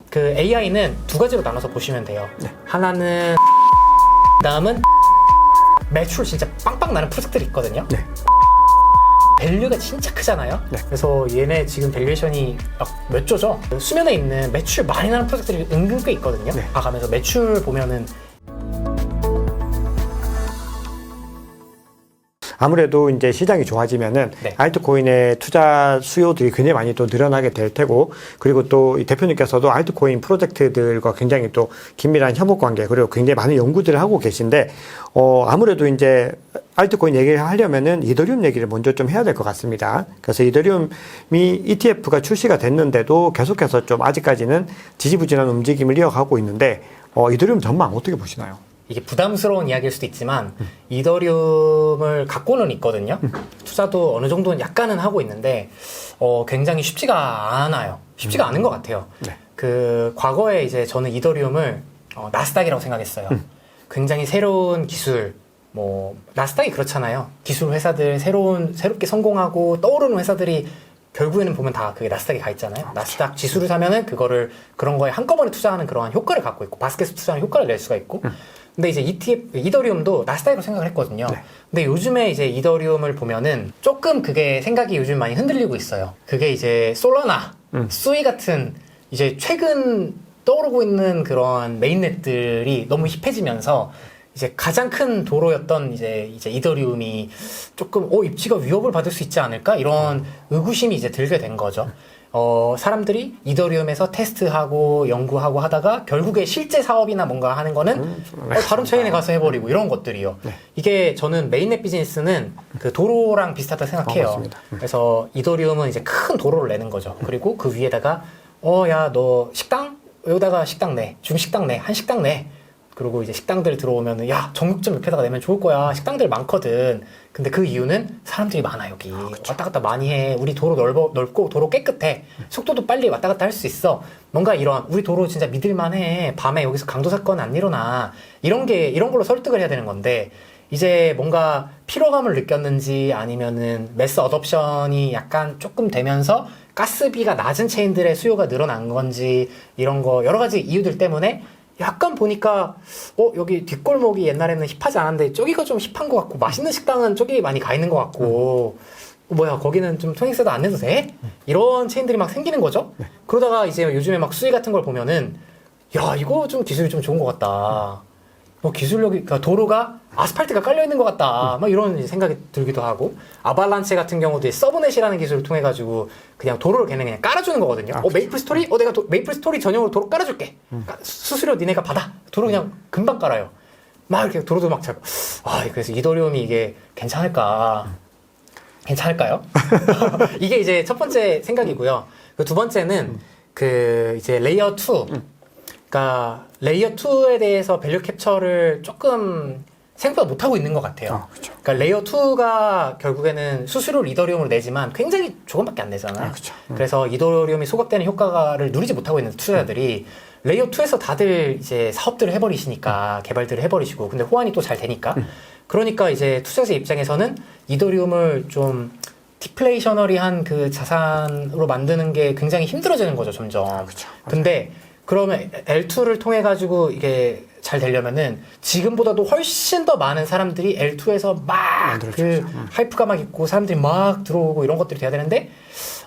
그 AI는 두 가지로 나눠서 보시면 돼요. 네. 하나는 다음은 매출 진짜 빵빵 나는 프로젝트들이 있거든요. 네. 밸류가 진짜 크잖아요. 네. 그래서 얘네 지금 밸류에이션이 몇 조죠? 수면에 있는 매출 많이 나는 프로젝트들이 은근 꽤 있거든요. 네. 가면서 매출 보면은 아무래도 이제 시장이 좋아지면은 네. 알트코인의 투자 수요들이 굉장히 많이 또 늘어나게 될 테고, 그리고 또 이 대표님께서도 알트코인 프로젝트들과 굉장히 또 긴밀한 협업 관계, 그리고 굉장히 많은 연구들을 하고 계신데, 아무래도 이제 알트코인 얘기를 하려면은 이더리움 얘기를 먼저 좀 해야 될 것 같습니다. 그래서 이더리움이 ETF가 출시가 됐는데도 계속해서 좀 아직까지는 지지부진한 움직임을 이어가고 있는데, 이더리움 전망 어떻게 보시나요? 이게 부담스러운 이야기일 수도 있지만 이더리움을 갖고는 있거든요. 투자도 어느 정도는 약간은 하고 있는데 굉장히 쉽지가 않아요. 쉽지가 않은 것 같아요. 네. 그 과거에 이제 저는 이더리움을 나스닥이라고 생각했어요. 굉장히 새로운 기술, 뭐 나스닥이 그렇잖아요. 기술 회사들 새롭게 성공하고 떠오르는 회사들이 결국에는 보면 다 그게 나스닥에 가 있잖아요. 나스닥 지수를 사면은 그런 거에 한꺼번에 투자하는 그러한 효과를 갖고 있고 바스켓에 투자하는 효과를 낼 수가 있고. 근데 이제 이더리움도 나스닥으로 생각을 했거든요. 네. 근데 요즘에 이제 이더리움을 보면은 조금 그게 생각이 요즘 많이 흔들리고 있어요. 그게 이제 솔라나, 수이 같은 이제 최근 떠오르고 있는 그런 메인넷들이 너무 힙해지면서 이제 가장 큰 도로였던 이제 이더리움이 조금 입지가 위협을 받을 수 있지 않을까 이런 의구심이 이제 들게 된 거죠. 사람들이 이더리움에서 테스트하고 연구하고 하다가 결국에 실제 사업이나 뭔가 하는 거는 다른 체인에 가서 해버리고 이런 것들이요. 네. 이게 저는 메인넷 비즈니스는 그 도로랑 비슷하다 생각해요. 맞습니다. 그래서 이더리움은 이제 큰 도로를 내는 거죠. 그리고 그 위에다가 야, 너 식당? 여기다가 식당 내. 중식당 내. 한식당 내. 그리고 이제 식당들 들어오면은 야, 정육점 옆에다가 내면 좋을 거야. 식당들 많거든. 근데 그 이유는 사람들이 많아 여기. 왔다 갔다 많이 해. 우리 도로 넓고 도로 깨끗해. 속도도 빨리 왔다 갔다 할 수 있어. 뭔가 이런 우리 도로 진짜 믿을만해. 밤에 여기서 강도 사건 안 일어나. 이런 걸로 설득을 해야 되는 건데 이제 뭔가 피로감을 느꼈는지 아니면은 매스 어덥션이 약간 조금 되면서 가스비가 낮은 체인들의 수요가 늘어난 건지 이런 거 여러 가지 이유들 때문에 약간 보니까 여기 뒷골목이 옛날에는 힙하지 않았는데 저기가 좀 힙한 것 같고 맛있는 식당은 저기 많이 가 있는 것 같고 뭐야 거기는 좀 토닉세도 안 내도 돼? 이런 체인들이 막 생기는 거죠. 그러다가 이제 요즘에 막 수위 같은 걸 보면은 야 이거 좀 기술이 좀 좋은 것 같다. 기술력이 그러니까 도로가 아스팔트가 깔려 있는 것 같다. 막 이런 생각이 들기도 하고 아발란체 같은 경우도 서브넷이라는 기술을 통해 가지고 그냥 도로를 걔네 그냥 깔아주는 거거든요. 메이플 스토리? 내가 메이플 스토리 전용으로 도로 깔아줄게. 수수료 니네가 받아. 도로 그냥 금방 깔아요. 막 이렇게 도로도 막 잘. 그래서 이더리움이 이게 괜찮을까요? 이게 이제 첫 번째 생각이고요. 그 두 번째는 그 이제 레이어 2. 그러니까 레이어 2에 대해서 밸류 캡처를 조금 생각보다 못하고 있는 것 같아요. 그렇죠. 그러니까 레이어 2가 결국에는 수수료를 이더리움으로 내지만 굉장히 조금밖에 안 내잖아요. 그렇죠. 그래서 이더리움이 소각되는 효과를 누리지 못하고 있는 투자자들이 레이어 2에서 다들 이제 사업들을 해버리시니까 개발들을 해버리시고 근데 호환이 또 잘 되니까 그러니까 이제 투자자 입장에서는 이더리움을 좀 디플레이셔너리한 그 자산으로 만드는 게 굉장히 힘들어지는 거죠, 점점. 그렇죠. 근데 그러면 L2를 통해 가지고 이게 잘 되려면은 지금보다도 훨씬 더 많은 사람들이 L2에서 막 그 하이프가 막 있고 사람들이 막 들어오고 이런 것들이 돼야 되는데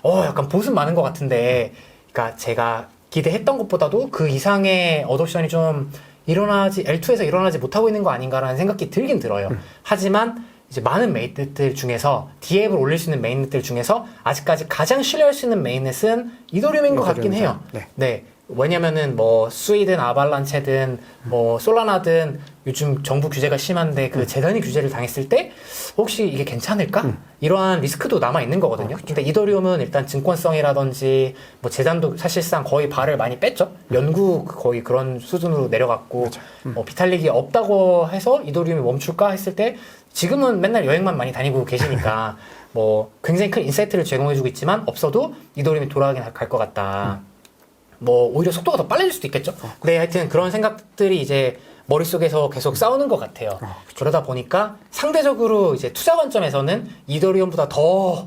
약간 보습 많은 것 같은데 그러니까 제가 기대했던 것보다도 그 이상의 어뎨션이 좀 L2에서 일어나지 못하고 있는 거 아닌가라는 생각이 들긴 들어요. 하지만 이제 많은 메인넷들 중에서 디앱을 올릴 수 있는 메인넷들 중에서 아직까지 가장 신뢰할 수 있는 메인넷은 이더리움인 것 같긴 해요. 네. 왜냐면은 수이든 아발란체든 솔라나든 요즘 정부 규제가 심한데 그 재단이 규제를 당했을 때 혹시 이게 괜찮을까? 이러한 리스크도 남아 있는 거거든요. 근데 이더리움은 일단 증권성이라든지 재단도 사실상 거의 발을 많이 뺐죠. 연구 거의 그런 수준으로 내려갔고 비탈릭이 없다고 해서 이더리움이 멈출까 했을 때 지금은 맨날 여행만 많이 다니고 계시니까 굉장히 큰 인사이트를 제공해주고 있지만 없어도 이더리움이 돌아가긴 갈 것 같다. 오히려 속도가 더 빨라질 수도 있겠죠. 네, 하여튼 그런 생각들이 이제 머릿속에서 계속 싸우는 것 같아요. 그러다 보니까 상대적으로 이제 투자 관점에서는 이더리움보다 더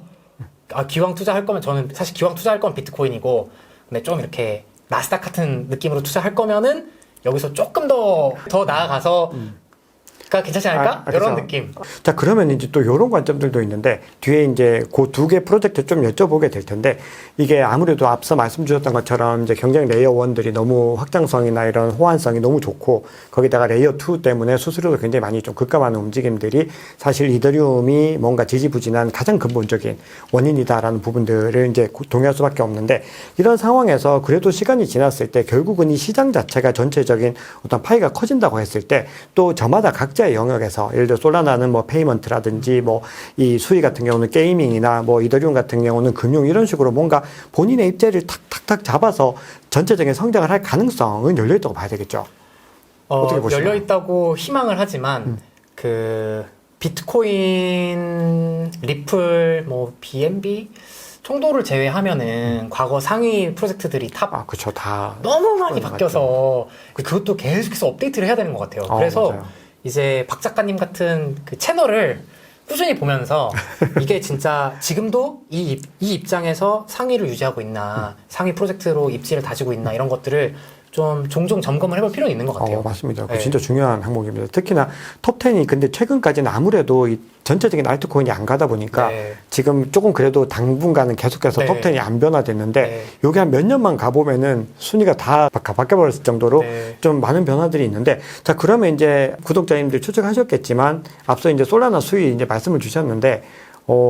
기왕 투자할 거면 저는 사실 기왕 투자할 건 비트코인이고 근데 좀 이렇게 나스닥 같은 느낌으로 투자할 거면은 여기서 조금 더 나아가서 가 괜찮지 않을까? 이런 그렇죠. 느낌. 자, 그러면 이제 또 이런 관점들도 있는데, 뒤에 이제 그 두 개 프로젝트 좀 여쭤보게 될 텐데, 이게 아무래도 앞서 말씀 주셨던 것처럼 이제 경쟁 레이어 1들이 너무 확장성이나 이런 호환성이 너무 좋고, 거기다가 레이어 2 때문에 수수료도 굉장히 많이 좀 급감하는 움직임들이 사실 이더리움이 뭔가 지지부진한 가장 근본적인 원인이다라는 부분들을 이제 동의할 수밖에 없는데, 이런 상황에서 그래도 시간이 지났을 때 결국은 이 시장 자체가 전체적인 어떤 파이가 커진다고 했을 때, 또 저마다 각자의 영역에서 예를 들어 솔라나는 뭐 페이먼트라든지 뭐 이 수위 같은 경우는 게이밍이나 뭐 이더리움 같은 경우는 금융 이런 식으로 뭔가 본인의 입지를 탁탁탁 잡아서 전체적인 성장을 할 가능성은 열려 있다고 봐야 되겠죠. 어떻게 보시나요? 열려 있다고 희망을 하지만 그 비트코인, 리플, 뭐 BNB 정도를 제외하면은 과거 상위 프로젝트들이 탑 그쵸. 다. 너무 많이 맞죠. 바뀌어서 그것도 계속해서 업데이트를 해야 되는 것 같아요. 그래서 맞아요. 이제 박 작가님 같은 그 채널을 꾸준히 보면서 이게 진짜 지금도 이 입장에서 상위를 유지하고 있나, 상위 프로젝트로 입지를 다지고 있나 이런 것들을 좀 종종 점검을 해볼 필요는 있는 것 같아요. 맞습니다. 그거 네. 진짜 중요한 항목입니다. 특히나 톱10이 근데 최근까지는 아무래도 이 전체적인 알트코인이 안 가다 보니까 네. 지금 조금 그래도 당분간은 계속해서 네. 톱10이 안 변화됐는데 네. 요게 한 몇 년만 가보면은 순위가 다 바뀌어버렸을 정도로 네. 좀 많은 변화들이 있는데 자, 그러면 이제 구독자님들 추측하셨겠지만 앞서 이제 솔라나 수위 이제 말씀을 주셨는데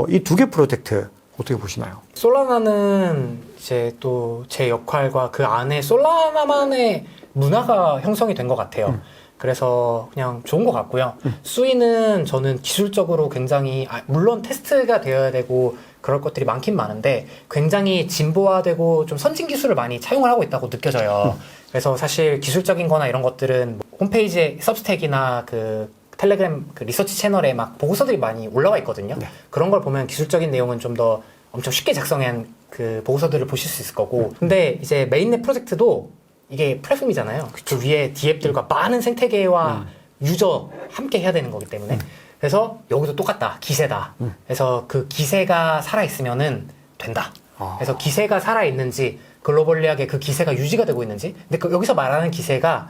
이 두 개 프로젝트 어떻게 보시나요? 솔라나는 이제 또 제 역할과 그 안에 솔라나만의 문화가 형성이 된 것 같아요. 그래서 그냥 좋은 것 같고요. 수위는 저는 기술적으로 굉장히 물론 테스트가 되어야 되고 그럴 것들이 많긴 많은데 굉장히 진보화되고 좀 선진 기술을 많이 차용을 하고 있다고 느껴져요. 그래서 사실 기술적인 거나 이런 것들은 홈페이지에 서브스택이나 그 텔레그램 그 리서치 채널에 막 보고서들이 많이 올라와 있거든요. 네. 그런 걸 보면 기술적인 내용은 좀 더 엄청 쉽게 작성한 그 보고서들을 보실 수 있을 거고. 근데 이제 메인넷 프로젝트도 이게 플랫폼이잖아요. 그 위에 D앱들과 많은 생태계와 유저 함께 해야 되는 거기 때문에. 그래서 여기도 똑같다. 기세다. 그래서 그 기세가 살아있으면은 된다. 그래서 기세가 살아있는지 글로벌리하게 그 기세가 유지가 되고 있는지. 근데 여기서 말하는 기세가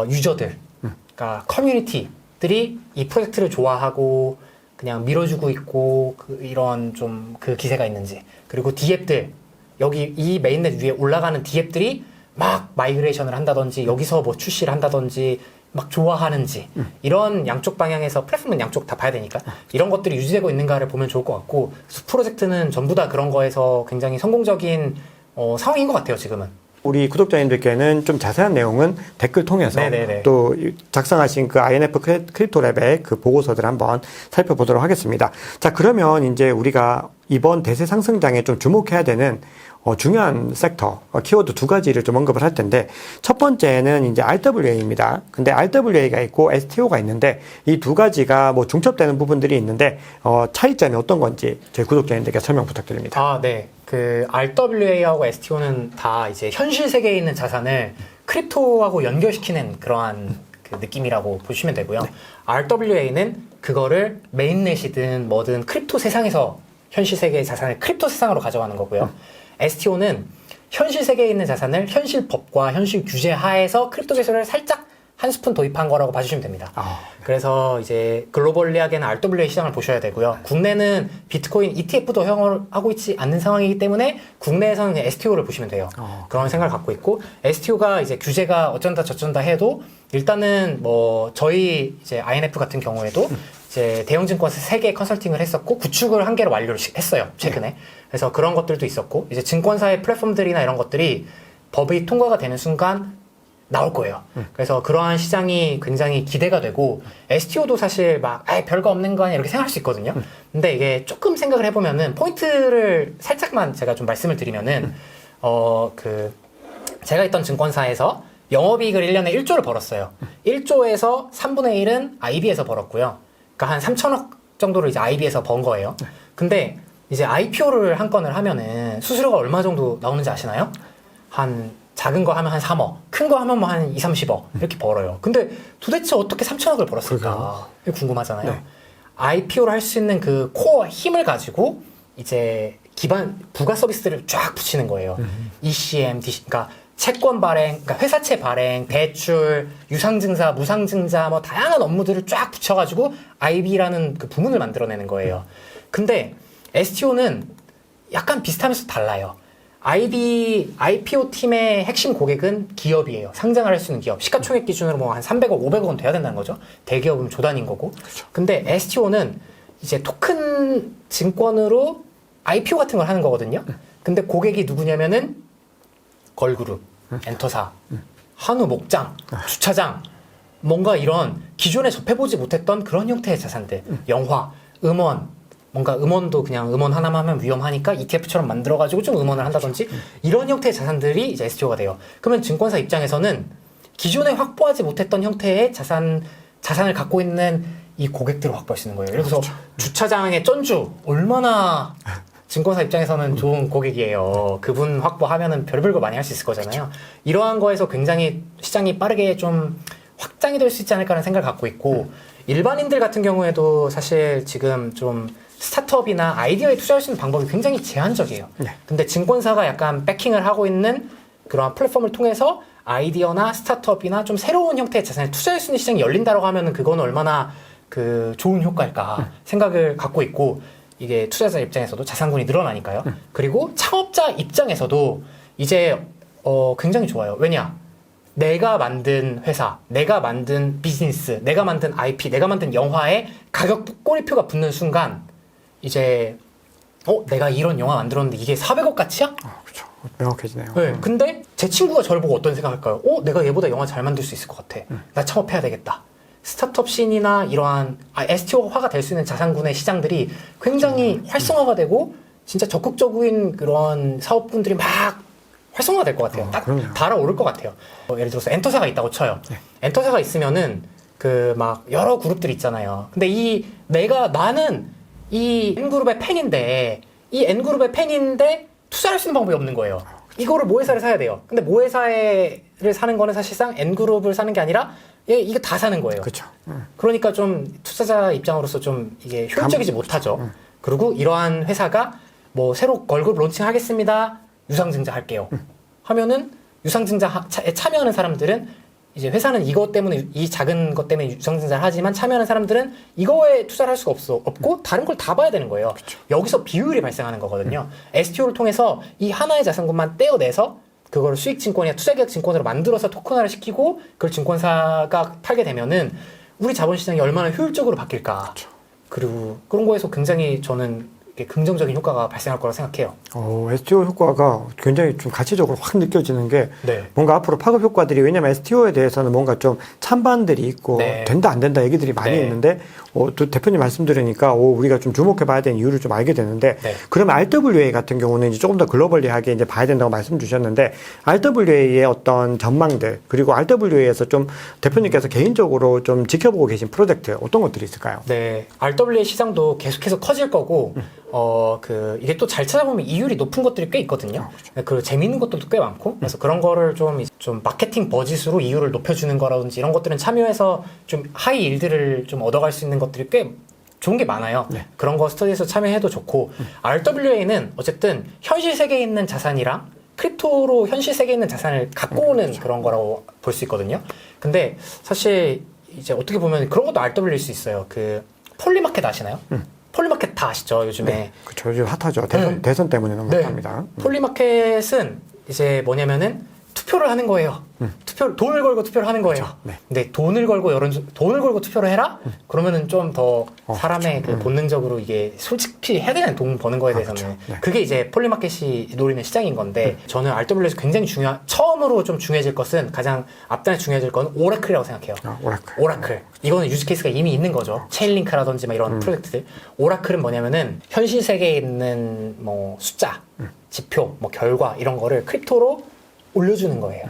유저들, 그러니까 커뮤니티들이 이 프로젝트를 좋아하고 그냥 밀어주고 있고 이런 좀 그 기세가 있는지. 그리고 D앱들 여기 이 메인넷 위에 올라가는 D앱들이 막 마이그레이션을 한다든지 여기서 뭐 출시를 한다든지 막 좋아하는지 이런 양쪽 방향에서 플랫폼은 양쪽 다 봐야 되니까 이런 것들이 유지되고 있는가를 보면 좋을 것 같고 프로젝트는 전부 다 그런 거에서 굉장히 성공적인 상황인 것 같아요 지금은. 우리 구독자님들께는 좀 자세한 내용은 댓글 통해서 네네네. 또 작성하신 그 INF 크립토랩의 그 보고서들 한번 살펴보도록 하겠습니다. 자, 그러면 이제 우리가 이번 대세 상승장에 좀 주목해야 되는 중요한 섹터, 키워드 두 가지를 좀 언급을 할 텐데, 첫 번째는 이제 RWA입니다. 근데 RWA가 있고 STO가 있는데, 이 두 가지가 뭐 중첩되는 부분들이 있는데, 차이점이 어떤 건지 저희 구독자님들께 설명 부탁드립니다. 네. 그 RWA하고 STO는 다 이제 현실 세계에 있는 자산을 크립토하고 연결시키는 그러한 그 느낌이라고 보시면 되고요. 네. RWA는 그거를 메인넷이든 뭐든 크립토 세상에서 현실 세계의 자산을 크립토 세상으로 가져가는 거고요. STO는 현실 세계에 있는 자산을 현실 법과 현실 규제 하에서 크립토 기술을 살짝 한 스푼 도입한 거라고 봐주시면 됩니다. 그래서 이제 글로벌리하게는 RWA 시장을 보셔야 되고요. 국내는 비트코인 ETF도 허용을 하고 있지 않는 상황이기 때문에 국내에서는 STO를 보시면 돼요. 그런 생각을 갖고 있고 STO가 이제 규제가 어쩐다 저쩐다 해도 일단은 뭐 저희 이제 INF 같은 경우에도 이제 대형증권사 3개 컨설팅을 했었고 구축을 1개를 완료를 했어요 최근에. 그래서 그런 것들도 있었고 이제 증권사의 플랫폼들이나 이런 것들이 법이 통과가 되는 순간 나올 거예요. 그래서 그러한 시장이 굉장히 기대가 되고 STO도 사실 막 별거 없는 거 아니야 이렇게 생각할 수 있거든요. 근데 이게 조금 생각을 해보면은 포인트를 살짝만 제가 좀 말씀을 드리면은 제가 있던 증권사에서 영업이익을 1년에 1조를 벌었어요. 1조에서 3분의 1은 IB에서 벌었고요. 그러니까 한 3천억 정도를 이제 IB에서 번 거예요. 근데 이제 IPO를 한 건을 하면은 수수료가 얼마 정도 나오는지 아시나요? 작은 거 하면 한 3억, 큰 거 하면 뭐 한 2, 30억 이렇게 벌어요. 근데 도대체 어떻게 3천억을 벌었을까? 이게 궁금하잖아요. 네. IPO를 할 수 있는 그 코어 힘을 가지고 이제 기반 부가 서비스들을 쫙 붙이는 거예요. ECM, 그러니까 채권 발행, 그러니까 회사채 발행, 대출, 유상증자, 무상증자 뭐 다양한 업무들을 쫙 붙여가지고 IB라는 그 부문을 만들어내는 거예요. 근데 STO는 약간 비슷하면서 달라요. IPO 팀의 핵심 고객은 기업이에요. 상장을 할 수 있는 기업. 시가총액 기준으로 뭐 한 300억, 500억 원 돼야 된다는 거죠. 대기업은 조단인 거고. 근데 STO는 이제 토큰 증권으로 IPO 같은 걸 하는 거거든요. 근데 고객이 누구냐면은 걸그룹, 엔터사, 한우 목장, 주차장, 뭔가 이런 기존에 접해보지 못했던 그런 형태의 자산들, 영화, 음원, 뭔가 음원도 그냥 음원 하나만 하면 위험하니까 ETF처럼 만들어가지고 좀 음원을 한다든지 이런 형태의 자산들이 이제 STO가 돼요. 그러면 증권사 입장에서는 기존에 확보하지 못했던 형태의 자산을 갖고 있는 이 고객들을 확보할 수 있는 거예요. 예를 들어서 주차장의 쩐주 얼마나 증권사 입장에서는 좋은 고객이에요. 그분 확보하면은 별별 거 많이 할 수 있을 거잖아요. 이러한 거에서 굉장히 시장이 빠르게 좀 확장이 될 수 있지 않을까라는 생각을 갖고 있고 일반인들 같은 경우에도 사실 지금 좀 스타트업이나 아이디어에 투자할 수 있는 방법이 굉장히 제한적이에요. 근데 증권사가 약간 백킹을 하고 있는 그런 플랫폼을 통해서 아이디어나 스타트업이나 좀 새로운 형태의 자산에 투자할 수 있는 시장이 열린다고 하면은 그건 얼마나 그 좋은 효과일까 생각을 갖고 있고 이게 투자자 입장에서도 자산군이 늘어나니까요. 그리고 창업자 입장에서도 이제 굉장히 좋아요. 왜냐? 내가 만든 회사, 내가 만든 비즈니스, 내가 만든 IP, 내가 만든 영화에 가격 꼬리표가 붙는 순간 이제 내가 이런 영화 만들었는데 이게 400억 가치야? 그렇죠. 명확해지네요. 네. 근데 제 친구가 저를 보고 어떤 생각할까요? 내가 얘보다 영화 잘 만들 수 있을 것 같아. 나 창업해야 되겠다. 스타트업 씬이나 이러한 STO화가 될 수 있는 자산군의 시장들이 굉장히 활성화가 되고 진짜 적극적인 그런 사업분들이 막 활성화가 될 것 같아요. 딱 달아오를 것 같아요. 예를 들어서 엔터사가 있다고 쳐요. 엔터사가 있으면은 그 막 여러 그룹들이 있잖아요. 근데 나는 이 N그룹의 팬인데 이 N그룹의 팬인데 투자할 수 있는 방법이 없는 거예요. 이거를 모회사를 사야 돼요. 근데 모회사를 사는 거는 사실상 N그룹을 사는 게 아니라 이거 다 사는 거예요. 그렇죠. 그러니까 좀 투자자 입장으로서 좀 이게 효율적이지 못하죠. 그리고 이러한 회사가 뭐 새로 걸그룹 론칭하겠습니다. 유상증자 할게요. 하면은 유상증자에 참여하는 사람들은 이제 회사는 이것 때문에 이 작은 것 때문에 유상증자를 하지만 참여하는 사람들은 이거에 투자를 할 수가 없고 다른 걸 다 봐야 되는 거예요. 그쵸. 여기서 비효율이 발생하는 거거든요. STO를 통해서 이 하나의 자산군만 떼어내서 그걸 수익증권이나 투자계약증권으로 만들어서 토큰화를 시키고 그걸 증권사가 팔게 되면은 우리 자본시장이 얼마나 효율적으로 바뀔까. 그쵸. 그리고 그런 거에서 굉장히 저는 긍정적인 효과가 발생할 거라 생각해요. STO 효과가 굉장히 좀 가치적으로 확 느껴지는 게 네. 뭔가 앞으로 파급 효과들이 왜냐면 STO에 대해서는 뭔가 좀 찬반들이 있고 네. 된다 안 된다 얘기들이 많이 네. 있는데 또 대표님 말씀 들으니까 우리가 좀 주목해 봐야 되는 이유를 좀 알게 되는데 네. 그러면 RWA 같은 경우는 이제 조금 더 글로벌리하게 이제 봐야 된다고 말씀 주셨는데 RWA의 어떤 전망들 그리고 RWA에서 좀 대표님께서 개인적으로 좀 지켜보고 계신 프로젝트 어떤 것들이 있을까요? 네. RWA 시장도 계속해서 커질 거고 이게 또 잘 찾아보면 이율이 높은 것들이 꽤 있거든요. 그리고 재미있는 것들도 꽤 많고, 그래서 그런 거를 좀 마케팅 버짓으로 이율을 높여주는 거라든지 이런 것들은 참여해서 좀 하이 일들을 좀 얻어갈 수 있는 것들이 꽤 좋은 게 많아요. 네. 그런 거 스터디에서 참여해도 좋고, RWA는 어쨌든 현실 세계에 있는 자산이랑 크립토로 현실 세계에 있는 자산을 갖고 오는 그렇죠. 그런 거라고 볼 수 있거든요. 근데 사실 이제 어떻게 보면 그런 것도 RWA일 수 있어요. 폴리마켓 아시나요? 폴리마켓 다 아시죠, 요즘에? 네, 그쵸. 요즘 핫하죠. 대선 때문에 너무 핫합니다. 폴리마켓은 이제 뭐냐면은 투표를 하는 거예요. 돈을 걸고 투표를 하는 거예요. 그렇죠. 네. 근데 돈을 걸고 투표를 해라? 그러면은 좀 더 사람의 그렇죠. 본능적으로 이게 솔직히 해야 되는 돈 버는 거에 대해서는. 그렇죠. 네. 그게 이제 폴리마켓이 노리는 시장인 건데, 저는 RWA에서 굉장히 처음으로 좀 중요해질 것은, 가장 앞단에 중요해질 건 오라클이라고 생각해요. 오라클. 이거는 유즈케이스가 이미 있는 거죠. 체인링크라든지 막 이런 프로젝트들. 오라클은 뭐냐면은, 현실 세계에 있는 뭐 숫자, 지표, 뭐 결과, 이런 거를 크립토로 올려주는 거예요.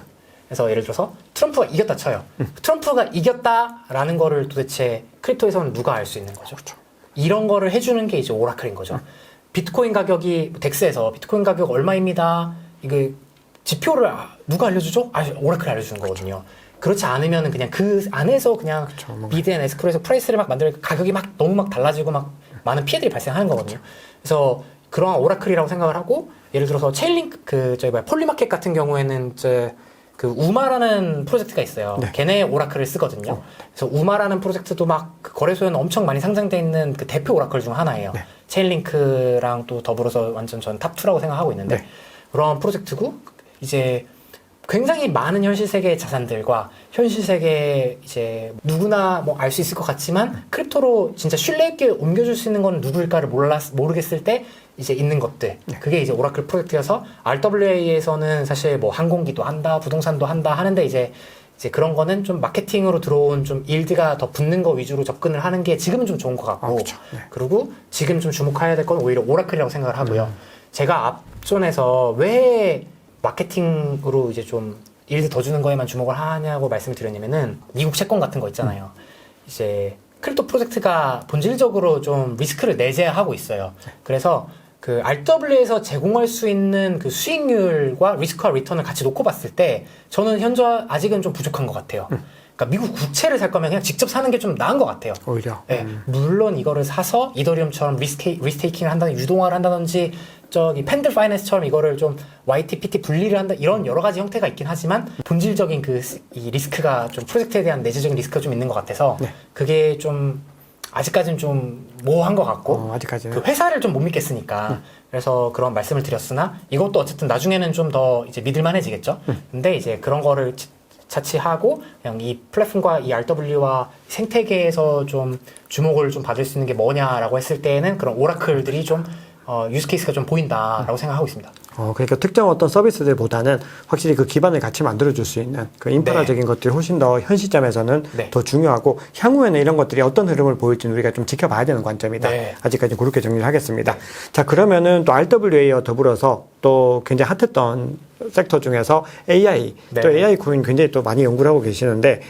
그래서 예를 들어서 트럼프가 이겼다 쳐요. 트럼프가 이겼다라는 거를 도대체 크립토에서는 누가 알 수 있는 거죠? 그렇죠. 이런 거를 해주는 게 이제 오라클인 거죠. 비트코인 가격이 덱스에서 비트코인 가격 얼마입니다. 이거 지표를 누가 알려주죠? 오라클이 알려주는 거거든요. 그렇지 않으면 그냥 그 안에서 그냥 미드 앤 에스크로에서 프라이스를 막 만들고 가격이 막 너무 막 달라지고 막 많은 피해들이 발생하는 거거든요. 그래서 그러한 오라클이라고 생각을 하고 예를 들어서 체인링크 폴리마켓 같은 경우에는 그 우마라는 프로젝트가 있어요. 네. 걔네 오라클을 쓰거든요. 그래서 우마라는 프로젝트도 막 그 거래소에는 엄청 많이 상장돼 있는 그 대표 오라클 중 하나예요. 네. 체인링크랑 또 더불어서 완전 전 탑2라고 생각하고 있는데 네. 그런 프로젝트고 이제 굉장히 많은 현실 세계의 자산들과 현실 세계 이제 누구나 뭐 알 수 있을 것 같지만 크립토로 진짜 신뢰 있게 옮겨줄 수 있는 건 누구일까를 모르겠을 때 이제 있는 것들. 네. 그게 이제 오라클 프로젝트여서 RWA에서는 사실 뭐 항공기도 한다, 부동산도 한다 하는데 이제 그런 거는 좀 마케팅으로 들어온 좀 일드가 더 붙는 거 위주로 접근을 하는 게 지금은 좀 좋은 것 같고. 그쵸. 네. 그리고 지금 좀 주목해야 될 건 오히려 오라클이라고 생각을 하고요. 제가 앞전에서 왜 마케팅으로 이제 좀 일드 더 주는 거에만 주목을 하냐고 말씀을 드렸냐면은 미국 채권 같은 거 있잖아요. 이제 크립토 프로젝트가 본질적으로 좀 리스크를 내재하고 있어요. 그래서 그 RW에서 제공할 수 있는 그 수익률과 리스크와 리턴을 같이 놓고 봤을 때 저는 현재 아직은 좀 부족한 것 같아요. 그러니까 미국 국채를 살 거면 그냥 직접 사는 게 좀 나은 것 같아요. 오히려. 네, 물론 이거를 사서 이더리움처럼 리스테이킹을 한다든지 유동화를 한다든지 저기 팬들 파이낸스처럼 이거를 좀 YT, PT 분리를 한다 이런 여러 가지 형태가 있긴 하지만 본질적인 이 리스크가 좀 프로젝트에 대한 내재적인 리스크가 좀 있는 것 같아서 네. 그게 좀 아직까지는 좀 모호한 것 같고 아직까지는. 그 회사를 좀 못 믿겠으니까 그래서 그런 말씀을 드렸으나 이것도 어쨌든 나중에는 좀 더 이제 믿을만해지겠죠. 근데 이제 그런 거를 차치하고 그냥 이 플랫폼과 이 RW와 생태계에서 좀 주목을 좀 받을 수 있는 게 뭐냐라고 했을 때에는 그런 오라클들이 좀 유스 케이스가 좀 보인다라고 생각하고 있습니다. 그러니까 특정 어떤 서비스들보다는 확실히 그 기반을 같이 만들어줄 수 있는 그 인프라적인 것들이 훨씬 더 현 시점에서는 네. 더 중요하고 향후에는 이런 것들이 어떤 흐름을 보일지는 우리가 좀 지켜봐야 되는 관점이다. 네. 아직까지 그렇게 정리를 하겠습니다. 자, 그러면은 또 RWA와 더불어서 또 굉장히 핫했던 섹터 중에서 AI, 네. 또 AI 코인 굉장히 또 많이 연구를 하고 계시는데,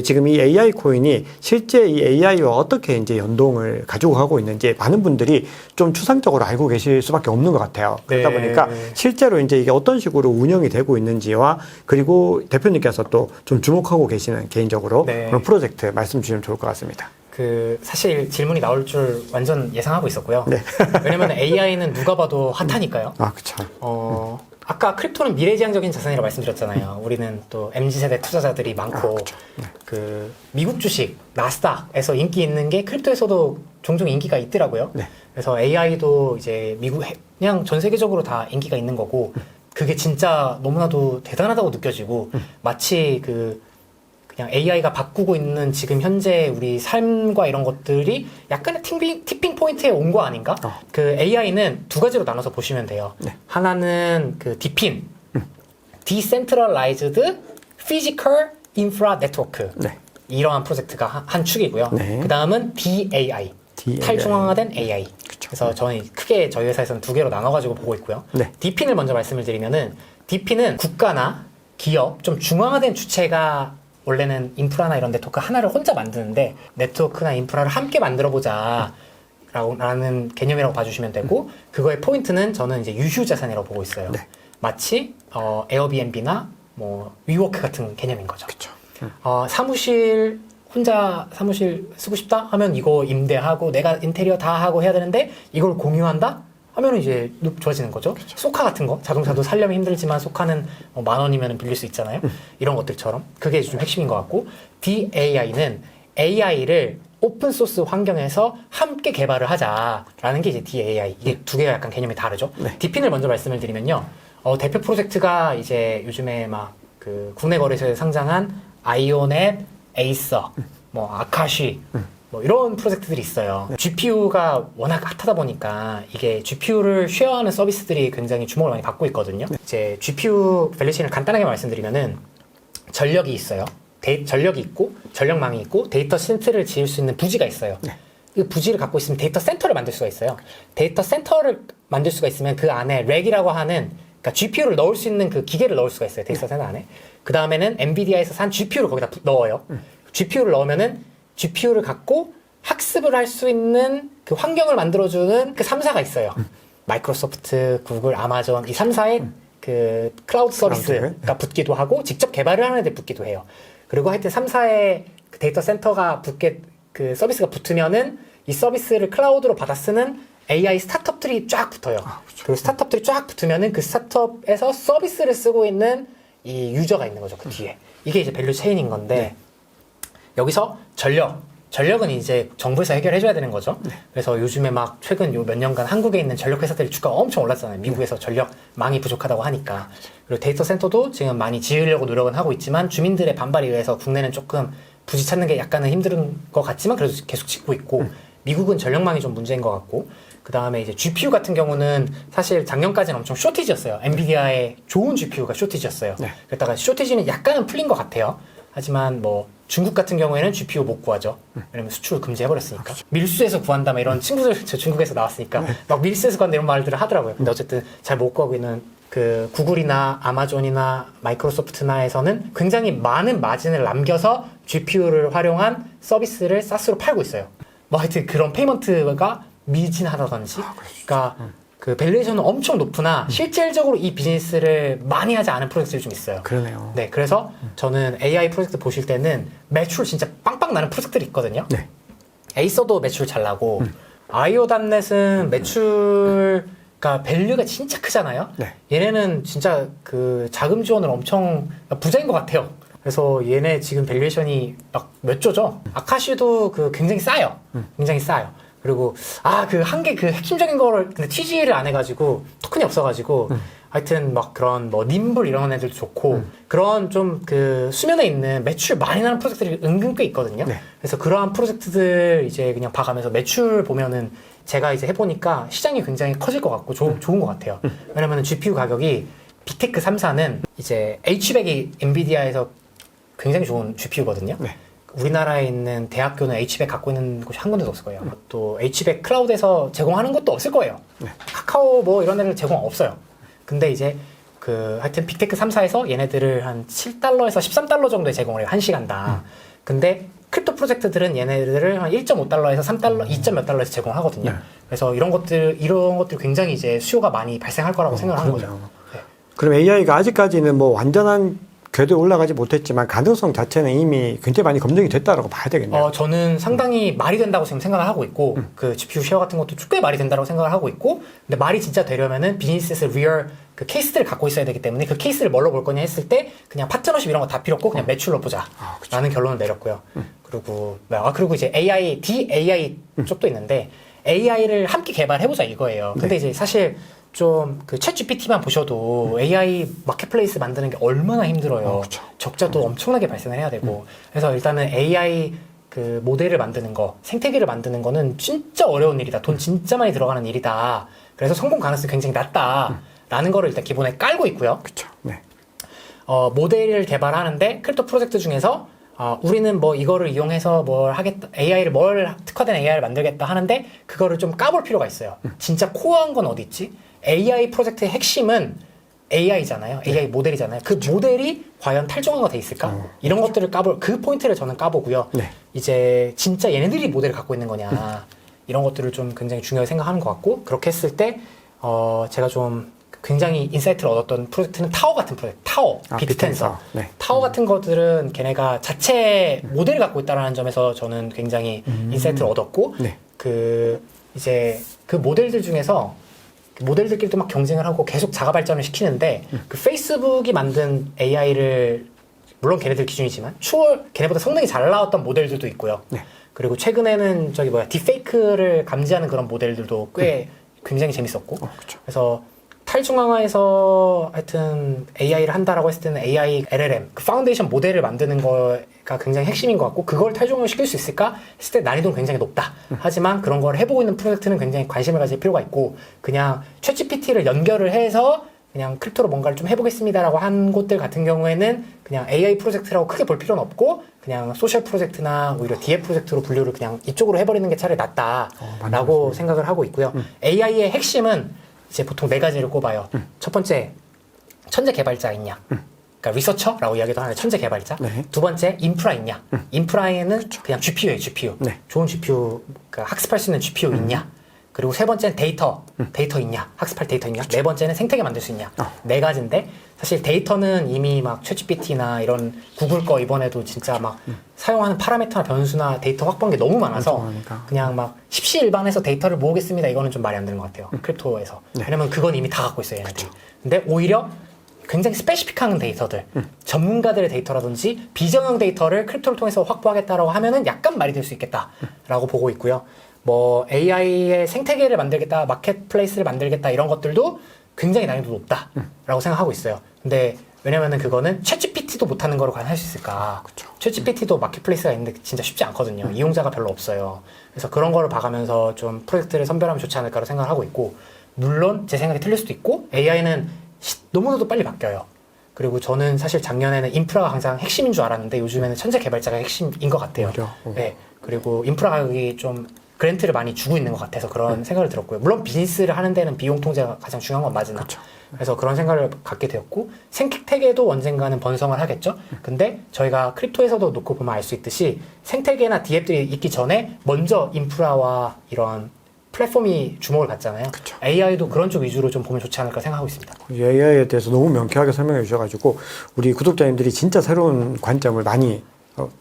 지금 이 AI 코인이 실제 이 AI와 어떻게 이제 연동을 가지고 가고 있는지 많은 분들이 좀 추상적으로 알고 계실 수밖에 없는 것 같아요. 그러다 네. 보니까 실제로 이제 이게 어떤 식으로 운영이 되고 있는지와 그리고 대표님께서 또 좀 주목하고 계시는 개인적으로 네. 그런 프로젝트 말씀 주시면 좋을 것 같습니다. 그 사실 질문이 나올 줄 완전 예상하고 있었고요. 네. 왜냐면 AI는 누가 봐도 핫하니까요. 그렇죠. 아까 크립토는 미래지향적인 자산이라고 말씀드렸잖아요. 우리는 또 MZ세대 투자자들이 많고 그렇죠. 네. 그 미국 주식 나스닥에서 인기 있는 게 크립토에서도 종종 인기가 있더라고요. 네. 그래서 AI도 이제 그냥 전 세계적으로 다 인기가 있는 거고 그게 진짜 너무나도 대단하다고 느껴지고 마치 그냥 AI가 바꾸고 있는 지금 현재 우리 삶과 이런 것들이 약간의 티핑 포인트에 온 거 아닌가? 그 AI는 두 가지로 나눠서 보시면 돼요. 네. 하나는 그 DePIN, Decentralized Physical Infra Network. 네. 이러한 프로젝트가 한 축이고요. 네. 그 다음은 DAI, 탈중앙화된 AI. 그쵸. 그래서 저는 크게 저희 회사에서는 두 개로 나눠가지고 보고 있고요. 네. DePIN을 먼저 말씀을 드리면은 DePIN은 국가나 기업, 좀 중앙화된 주체가 원래는 인프라나 이런 네트워크 하나를 혼자 만드는데 네트워크나 인프라를 함께 만들어보자 라는 개념이라고 봐주시면 되고 그거의 포인트는 저는 이제 유휴 자산이라고 보고 있어요. 네. 마치 에어비앤비나 뭐 위워크 같은 개념인 거죠. 그렇죠. 혼자 사무실 쓰고 싶다 하면 이거 임대하고 내가 인테리어 다 하고 해야 되는데 이걸 공유한다 하면 이제 좋아지는 거죠. 그렇죠. 소카 같은 거 자동차도 살려면 힘들지만 소카는 뭐 10,000원이면 빌릴 수 있잖아요. 이런 것들처럼 그게 좀 핵심인 것 같고 DAI는 AI를 오픈 소스 환경에서 함께 개발을 하자라는 게 이제 DAI. 이게 두 개가 약간 개념이 다르죠. 네. DePIN을 먼저 말씀을 드리면요. 대표 프로젝트가 이제 요즘에 막 그 국내 거래소에 상장한 아이오넷, 에이서, 뭐 아카시 뭐 이런 프로젝트들이 있어요. GPU가 워낙 핫하다 보니까 이게 GPU를 쉐어하는 서비스들이 굉장히 주목을 많이 받고 있거든요. 이제 GPU 밸류체인을 간단하게 말씀드리면은 전력이 있어요. 전력이 있고 전력망이 있고 데이터 센터를 지을 수 있는 부지가 있어요. 그 부지를 갖고 있으면 데이터 센터를 만들 수가 있어요. 데이터 센터를 만들 수가 있으면 그 안에 렉이라고 하는 그러니까 GPU를 넣을 수 있는 그 기계를 넣을 수가 있어요. 데이터 센터 안에. 그 다음에는 엔비디아에서 산 GPU를 거기다 넣어요. GPU를 넣으면은 GPU를 갖고 학습을 할 수 있는 그 환경을 만들어주는 그 3사가 있어요. 마이크로소프트, 구글, 아마존 이 3사의 그 클라우드 서비스가 붙기도 하고 직접 개발을 하는 데 붙기도 해요. 그리고 하여튼 3사의 그 데이터 센터가 그 서비스가 붙으면은 이 서비스를 클라우드로 받아 쓰는 AI 스타트업들이 쫙 붙어요. 그리고 스타트업들이 쫙 붙으면은 그 스타트업에서 서비스를 쓰고 있는 이 유저가 있는 거죠. 그 뒤에. 이게 이제 밸류 체인인 건데 여기서 전력은 이제 정부에서 해결해줘야 되는 거죠. 그래서 요즘에 막 최근 요 몇 년간 한국에 있는 전력 회사들이 주가가 엄청 올랐잖아요. 미국에서 전력망이 부족하다고 하니까. 그리고 데이터 센터도 지금 많이 지으려고 노력은 하고 있지만 주민들의 반발에 의해서 국내는 조금 부지 찾는 게 약간은 힘든 것 같지만 그래도 계속 짓고 있고 미국은 전력망이 좀 문제인 것 같고 그 다음에 이제 GPU 같은 경우는 사실 작년까지는 엄청 쇼티지였어요. 엔비디아의 좋은 GPU가 쇼티지였어요. 그랬다가 쇼티지는 약간은 풀린 것 같아요. 하지만 뭐 중국 같은 경우에는 GPU 못 구하죠. 왜냐면 수출 금지해버렸으니까. 밀수에서 구한다면 이런 친구들 저 중국에서 나왔으니까 막 밀수에서 구한다 이런 말들을 하더라고요. 근데 어쨌든 잘 못 구하고 있는 그 구글이나 아마존이나 마이크로소프트나에서는 굉장히 많은 마진을 남겨서 GPU를 활용한 서비스를 SaaS로 팔고 있어요. 뭐 하여튼 그런 페이먼트가 미진하다든지 그러니까 그 밸류에이션은 엄청 높으나 실질적으로 이 비즈니스를 많이 하지 않은 프로젝트들이 좀 있어요. 그러네요. 네, 그래서 저는 AI 프로젝트 보실 때는 매출 진짜 빵빵 나는 프로젝트들이 있거든요. 네. 에이서도 매출 잘 나고 아이오닷넷은 매출 그러니까 밸류가 진짜 크잖아요. 네. 얘네는 진짜 그 자금 지원을 엄청 부자인 것 같아요. 그래서 얘네 지금 밸류에이션이 막 몇 조죠. 아카시도 그 굉장히 싸요. 굉장히 싸요. 그리고 그 한 개 그 핵심적인 거를 근데 TG를 안 해가지고 토큰이 없어가지고 하여튼 막 그런 뭐 님블 이런 애들도 좋고 그런 좀 그 수면에 있는 매출 많이 나는 프로젝트들이 은근 꽤 있거든요. 네. 그래서 그러한 프로젝트들 이제 그냥 봐가면서 매출 보면은 제가 이제 해보니까 시장이 굉장히 커질 것 같고 좋은 것 같아요. 왜냐면은 GPU 가격이 빅테크 3사는 이제 H백이 엔비디아에서 굉장히 좋은 GPU거든요. 네. 우리나라에 있는 대학교는 H백 갖고 있는 곳이 한 군데도 없을 거예요. 또 H백 클라우드에서 제공하는 것도 없을 거예요. 카카오 뭐 이런 애들 제공 없어요. 근데 이제 그 하여튼 빅테크 3사에서 얘네들을 한 7달러에서 13달러 정도에 제공을 해요. 1시간당. 근데 크립토 프로젝트들은 얘네들을 한 1.5달러에서 3달러, 2. 몇 달러에서 제공하거든요. 그래서 이런 것들 굉장히 이제 수요가 많이 발생할 거라고 생각을 하는 거죠. 네. 그럼 AI가 아직까지는 뭐 완전한 궤도에 올라가지 못했지만 가능성 자체는 이미 굉장히 많이 검증이 됐다라고 봐야 되겠네요. 저는 상당히 말이 된다고 지금 생각을 하고 있고 그 GPU 쉐어 같은 것도 꽤 말이 된다고 생각을 하고 있고 근데 말이 진짜 되려면은 비즈니스에서 리얼 그 케이스들을 갖고 있어야 되기 때문에 그 케이스를 뭘로 볼 거냐 했을 때 그냥 파트너십 이런 거 다 필요 없고 그냥 매출로 보자 라는 결론을 내렸고요. 그리고 이제 AI, DAI 쪽도 있는데 AI를 함께 개발해보자 이거예요. 근데 이제 사실 좀 그 챗 GPT만 보셔도 AI 마켓플레이스 만드는 게 얼마나 힘들어요. 적자도 엄청나게 발생을 해야 되고. 그래서 일단은 AI 그 모델을 만드는 거, 생태계를 만드는 거는 진짜 어려운 일이다. 돈 진짜 많이 들어가는 일이다. 그래서 성공 가능성이 굉장히 낮다라는 거를 일단 기본에 깔고 있고요. 그렇죠. 네. 모델을 개발하는데 크립토 프로젝트 중에서 우리는 뭐 이거를 이용해서 뭘 하겠다, 특화된 AI를 만들겠다 하는데 그거를 좀 까볼 필요가 있어요. 진짜 코어한 건 어디 있지? AI 프로젝트의 핵심은 AI잖아요. AI 모델이잖아요. 그 모델이 과연 탈종화가 돼 있을까? 이런 것들을 그 포인트를 저는 까보고요. 네. 이제 진짜 얘네들이 모델을 갖고 있는 거냐. 이런 것들을 좀 굉장히 중요하게 생각하는 것 같고, 그렇게 했을 때, 제가 좀 굉장히 인사이트를 얻었던 프로젝트는 타워 같은 프로젝트. 타워. 빅텐서. 네. 타워 같은 것들은 걔네가 자체 모델을 갖고 있다는 점에서 저는 굉장히 인사이트를 얻었고, 네. 이제 그 모델들 중에서 모델들끼리도 막 경쟁을 하고 계속 자가 발전을 시키는데 그 페이스북이 만든 AI를 물론 걔네들 기준이지만 걔네보다 성능이 잘 나왔던 모델들도 있고요. 네. 그리고 최근에는 딥페이크를 감지하는 그런 모델들도 꽤 굉장히 재밌었고 그래서 탈중앙화에서 하여튼 AI를 한다라고 했을 때는 AI LLM 그 파운데이션 모델을 만드는 거가 굉장히 핵심인 것 같고 그걸 탈중앙화 시킬 수 있을까 했을 때 난이도는 굉장히 높다. 하지만 그런 걸 해보고 있는 프로젝트는 굉장히 관심을 가질 필요가 있고 그냥 챗GPT를 연결을 해서 그냥 크립토로 뭔가를 좀 해보겠습니다라고 한 곳들 같은 경우에는 그냥 AI 프로젝트라고 크게 볼 필요는 없고 그냥 소셜 프로젝트나 오히려 DA 프로젝트로 분류를 그냥 이쪽으로 해버리는 게 차라리 낫다라고 생각을 하고 있고요. AI의 핵심은 이제 보통 4가지를 꼽아요. 첫 번째, 천재 개발자 있냐? 그러니까 리서처라고 이야기도 하는데 천재 개발자. 네. 두 번째, 인프라 있냐? 인프라에는 그냥 GPU예요, GPU. 네. 좋은 GPU, 그러니까 학습할 수 있는 GPU 있냐? 그리고 세 번째는 데이터 있냐? 학습할 데이터 있냐? 네 번째는 생태계 만들 수 있냐? 4가지인데 사실 데이터는 이미 막 챗GPT나 이런 구글 거 이번에도 진짜 막 사용하는 파라미터나 변수나 데이터 확보한 게 너무 많아서 엄청 많으니까. 그냥 막 십시일반해서 데이터를 모으겠습니다. 이거는 좀 말이 안 되는 것 같아요. 크립토에서. 네. 왜냐면 그건 이미 다 갖고 있어요, 얘네들이. 근데 오히려 굉장히 스페시픽한 데이터들, 전문가들의 데이터라든지 비정형 데이터를 크립토를 통해서 확보하겠다라고 하면은 약간 말이 될 수 있겠다라고 보고 있고요. 뭐 AI의 생태계를 만들겠다, 마켓플레이스를 만들겠다 이런 것들도 굉장히 난이도 높다라고 생각하고 있어요. 근데 왜냐면은 그거는 챗GPT도 못하는 거로 과연 할 수 있을까? 그쵸. 챗GPT도 마켓플레이스가 있는데 진짜 쉽지 않거든요. 이용자가 별로 없어요. 그래서 그런 거를 봐가면서 좀 프로젝트를 선별하면 좋지 않을까로 생각을 하고 있고, 물론 제 생각이 틀릴 수도 있고, AI는 너무나도 빨리 바뀌어요. 그리고 저는 사실 작년에는 인프라가 항상 핵심인 줄 알았는데 요즘에는 천재 개발자가 핵심인 것 같아요. 맞아. 네. 그리고 인프라 가격이 좀 그랜트를 많이 주고 있는 것 같아서 그런 생각을 들었고요. 물론 비즈니스를 하는 데는 비용 통제가 가장 중요한 건 맞으나. 그쵸. 그래서 그런 생각을 갖게 되었고, 생태계도 언젠가는 번성을 하겠죠. 근데 저희가 크립토에서도 놓고 보면 알 수 있듯이 생태계나 디앱들이 있기 전에 먼저 인프라와 이런 플랫폼이 주목을 받잖아요. 그쵸. AI도 그런 쪽 위주로 좀 보면 좋지 않을까 생각하고 있습니다. AI에 대해서 너무 명쾌하게 설명해 주셔가지고 우리 구독자님들이 진짜 새로운 관점을 많이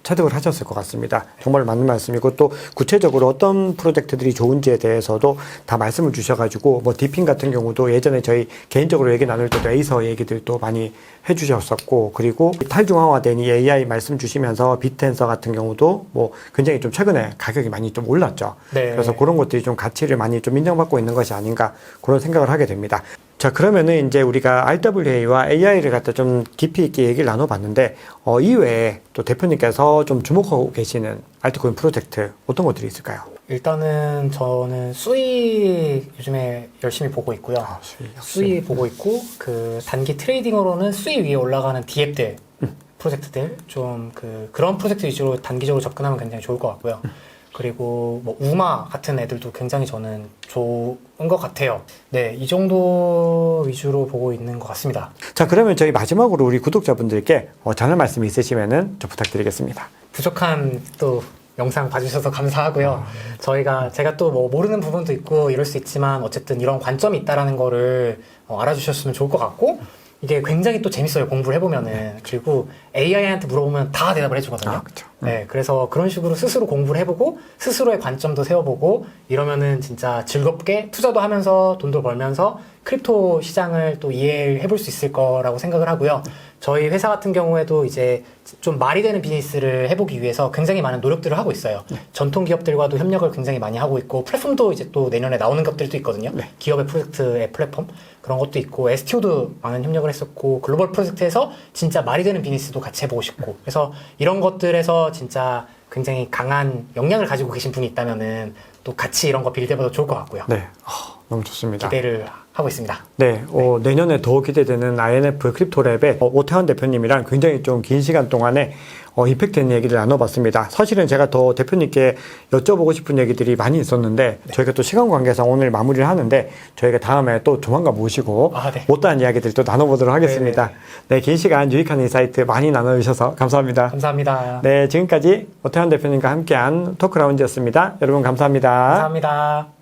체득을 하셨을 것 같습니다. 정말 맞는 말씀이고 또 구체적으로 어떤 프로젝트들이 좋은지에 대해서도 다 말씀을 주셔가지고 뭐 디핀 같은 경우도 예전에 저희 개인적으로 얘기 나눌 때도 에이서 얘기들도 많이 해주셨었고, 그리고 탈중앙화된 이 AI 말씀 주시면서 빅텐서 같은 경우도 뭐 굉장히 좀 최근에 가격이 많이 좀 올랐죠. 네. 그래서 그런 것들이 좀 가치를 많이 좀 인정받고 있는 것이 아닌가 그런 생각을 하게 됩니다. 자, 그러면은 이제 우리가 RWA와 AI를 갖다 좀 깊이 있게 얘기를 나눠봤는데, 이외에 또 대표님께서 좀 주목하고 계시는 알트코인 프로젝트 어떤 것들이 있을까요? 일단은 저는 수익 요즘에 열심히 보고 있고요. 수익 보고 있고, 그 단기 트레이딩으로는 수익 위에 올라가는 디앱들, 프로젝트들, 좀 그런 프로젝트 위주로 단기적으로 접근하면 굉장히 좋을 것 같고요. 그리고 뭐 우마 같은 애들도 굉장히 저는 좋은 것 같아요. 네, 이 정도 위주로 보고 있는 것 같습니다. 자, 그러면 저희 마지막으로 우리 구독자분들께 전할 말씀이 있으시면은 좀 부탁드리겠습니다. 부족한 또 영상 봐주셔서 감사하고요. 제가 또 뭐 모르는 부분도 있고 이럴 수 있지만 어쨌든 이런 관점이 있다라는 거를 알아주셨으면 좋을 것 같고, 이게 굉장히 또 재밌어요, 공부를 해보면은. 그리고 AI한테 물어보면 다 대답을 해주거든요. 그렇죠. 네, 그래서 그런 식으로 스스로 공부를 해보고 스스로의 관점도 세워보고 이러면은 진짜 즐겁게 투자도 하면서 돈도 벌면서 크립토 시장을 또 이해를 해볼 수 있을 거라고 생각을 하고요. 저희 회사 같은 경우에도 이제 좀 말이 되는 비즈니스를 해보기 위해서 굉장히 많은 노력들을 하고 있어요. 전통 기업들과도 협력을 굉장히 많이 하고 있고, 플랫폼도 이제 또 내년에 나오는 것들도 있거든요. 기업의 프로젝트의 플랫폼 그런 것도 있고, STO도 많은 협력을 했었고, 글로벌 프로젝트에서 진짜 말이 되는 비즈니스도 같이 해보고 싶고, 그래서 이런 것들에서 진짜 굉장히 강한 역량을 가지고 계신 분이 있다면은 또 같이 이런 거 빌드해봐도 좋을 것 같고요. 네, 너무 좋습니다. 기대를 하고 있습니다. 네, 내년에 더 기대되는 INF 크립토랩의 오태환 대표님이랑 굉장히 좀 긴 시간 동안에 임팩트 있는 얘기를 나눠봤습니다. 사실은 제가 더 대표님께 여쭤보고 싶은 얘기들이 많이 있었는데 저희가 또 시간 관계상 오늘 마무리를 하는데 저희가 다음에 또 조만간 모시고 못다한 이야기들 또 나눠보도록 하겠습니다. 네, 긴 시간 유익한 인사이트 많이 나눠주셔서 감사합니다. 감사합니다. 네, 지금까지 오태환 대표님과 함께한 토크라운지였습니다. 여러분 감사합니다. 감사합니다.